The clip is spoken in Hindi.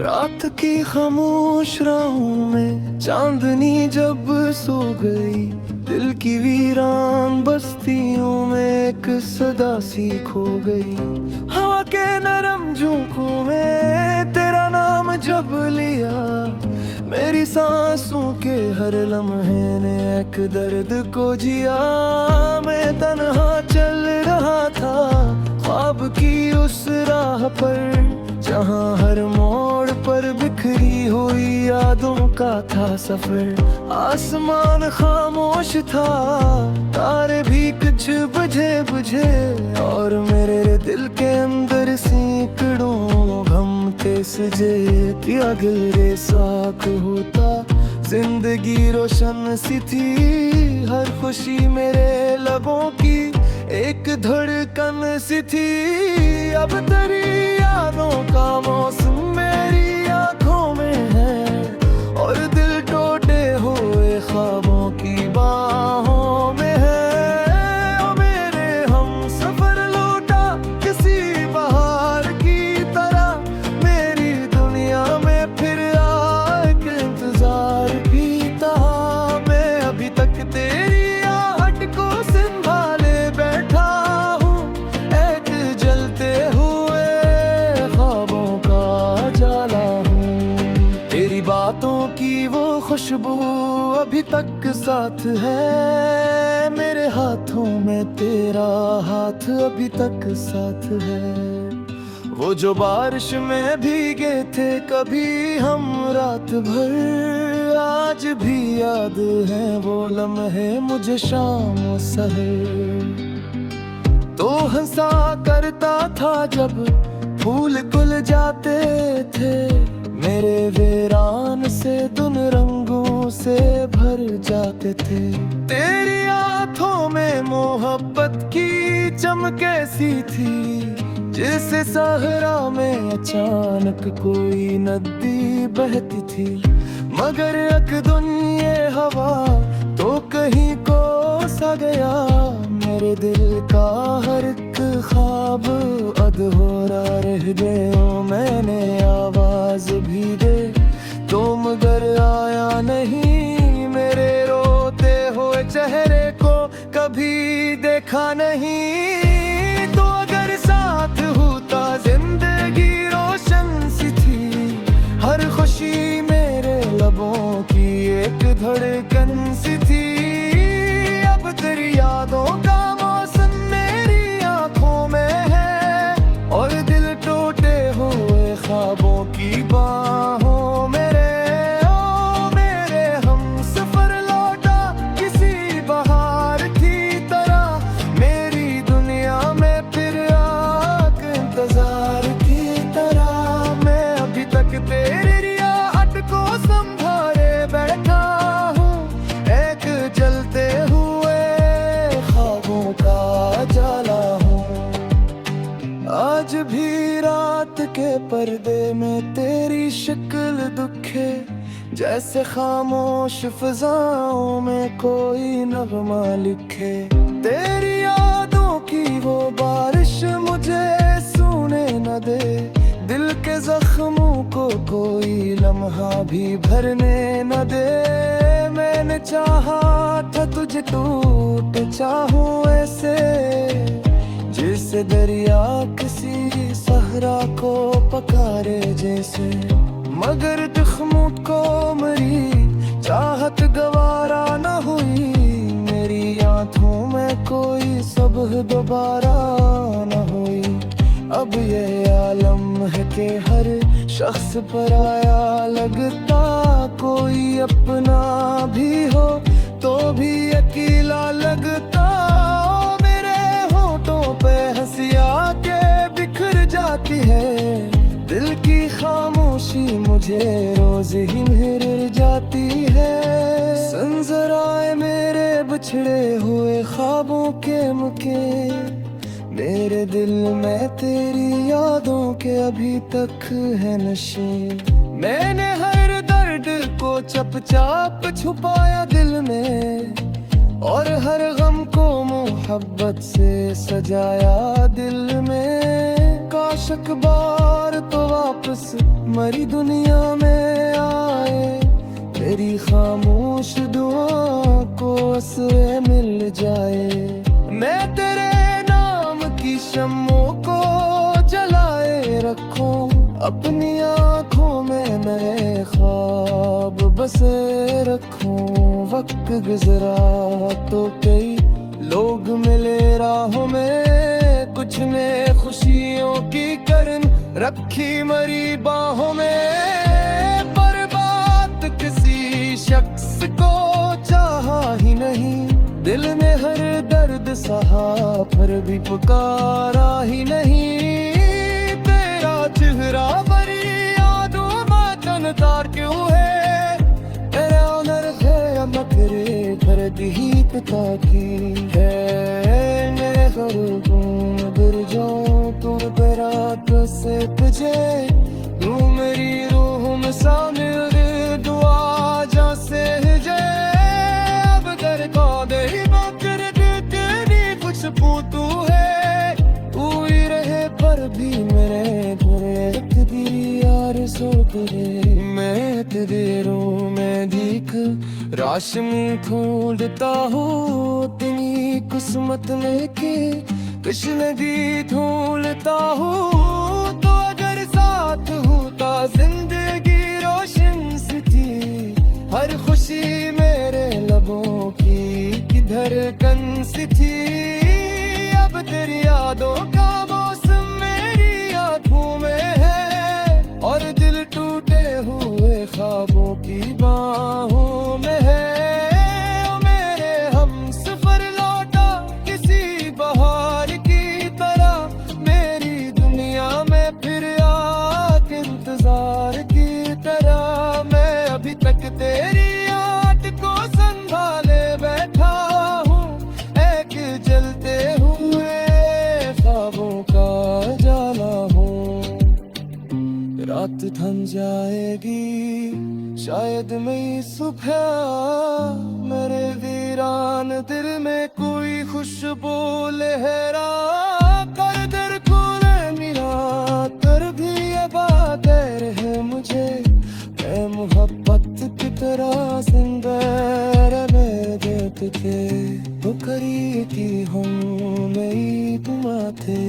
रात की खामोश राहों में चांदनी जब सो गई, दिल की वीरान बस्तियों में एक सदा सी खो गई। हवा के नरम झोंकों में तेरा नाम जब लिया, मेरी सांसों के हर लम्हे ने एक दर्द को जिया। मैं तन्हा चल रहा था ख्वाब की उस राह पर, जहाँ हर मोड़ पर बिखरी हुई यादों का था सफर। आसमान खामोश था, तारे भी कुछ बुझे बुझे, और मेरे दिल के अंदर सैकड़ों गम थे सजे। पिया गिरे साख होता, जिंदगी रोशन सी थी, हर खुशी मेरे लबों की एक धड़कन सी थी। अब तेरी यादों का मौसम मेरी आंखों में है, और दिल टूटे हुए ख्वाबों की बाहों में है। ओ मेरे हम सफर लौटा किसी बहार की तरह, मेरी दुनिया में फिर एक इंतजार भी था। मैं अभी तक तेरी आहट को संभाले बैठा हूँ, एक जलते हुए ख्वाबों का जाला हूँ। तेरी बातों की वो खुशबू अभी तक साथ है, मेरे हाथों में तेरा हाथ अभी तक साथ है। वो जो बारिश में भीगे थे कभी हम रात भर, आज भी याद है वो लम्हे मुझे शाम सहर। तो हंसा करता था जब फूल खुल जाते थे, मेरे वीरान से दुन रंगों से भर जाते थे। तेरी आंखों में मोहब्बत की चमक ऐसी थी, जैसे सहरा में अचानक कोई नदी बहती थी। मगर अकदुन ये हवा तो कहीं को सा गया, मेरे दिल का हर एक ख्वाब अधूरा रह गया। मैंने आवाज भी दे तो मगर आया नहीं, मेरे रोते हुए चेहरे को कभी देखा नहीं। तो अगर साथ होता जिंदगी रोशन सी थी, हर खुशी मेरे लबों की एक धड़कन सी थी। अब तेरी यादों का मौसम मेरी आंखों में है, और दिल टूटे हुए ख्वाबों की बाहों मेरे। ओ मेरे हम सफर लौटा किसी बहार की तरह, मेरी दुनिया में फिर एक इंतजार की तरह। मैं अभी तक तेरी आहट को संभाले बैठा हूँ, एक जलते हुए ख्वाबों का जाला हूँ। आज भी रात के पर्दे में तेरी शक्ल दुखे, जैसे खामोश फिजाओं में कोई नगमा लिखे। तेरी यादों की वो बारिश मुझे सूने न दे, दिल के जख्मों को कोई लम्हा भी भरने न दे। मैंने चाहा था तुझे टूट चाहूं ऐसे, जिससे दरिया किसी सहरा को पकारे जैसे। मगर जख्मों को मरी चाहत गवारा न हुई, मेरी आंखों में कोई सुबह दोबारा न हुई। अब ये आलम है कि हर शख्स पराया लगता, कोई अपना भी हो तो भी अकेला लगता। मेरे होठों पे हंसिया के बिखर जाती है, दिल की खामोशी मुझे रोज ही मिर जाती है। सुन जरा ए मेरे बिछड़े हुए ख्वाबों के मुके, मेरे दिल में तेरी यादों के अभी तक है नशे। मैंने हर दर्द को चुपचाप छुपाया दिल में, और हर गम को मोहब्बत से सजाया दिल में। शक बार तो वापस मरी दुनिया में आए, तेरी खामोश दुआ को असर मिल जाए। मैं तेरे नाम की शम्मों को जलाए रखूं, अपनी आँखों में नए ख्वाब बसे रखूं। वक्त गुजरा तो कई लोग मिले राहों में, कुछ ने खुशियों की करन रखी मरी बाहों में। पर बात किसी शख्स को चाहा ही नहीं, दिल में हर दर्द सहा पर भी पुकारा ही नहीं। तेरा चेहरा बड़ी यादों में तनतार क्यों है, तेरा हुनर है या मकरे दर्द ही पिता की है। मेरे ख्वाबों में बुर्जों तुम पे रात से तुझे, तू मेरी रूह में शामिल दुआ जा से है। अब दर को दे कर तेरी कुछ पूतू है, तू ही रहे पर भी मेरे तेरे तकदीर यार सो तेरे। मैं तेरे रूह में दीख राशमी ढूंढता हूँ, तेरी किस्मत लेके कृष्ण दी ढूंढता हूँ। तो अगर साथ होता जिंदगी रोशन सी थी, हर खुशी मेरे लबों की किधर कन सी थी। अब तेरी यादों का मौसम मेरी आँखों में है, और दिल टूटे हुए ख्वाबों की बाहों में है। ओ मेरे हमसफर लौटा किसी बहार की तरह, मेरी दुनिया में फिर आके इंतजार की तरह। मैं अभी तक तेरी याद को संभाले बैठा हूँ, एक जलते हुए ख्वाबों का जाला हूँ। रात थम जाएगी शायद मैं सुबह, मेरे वीरान दिल में कोई खुशबू लहरा कर। दर खोले मेरा कर भी ये बात है मुझे, मैं मोहब्बत की तरह जिंदा रहने देते थे। तो करी थी हम नहीं तुम थे।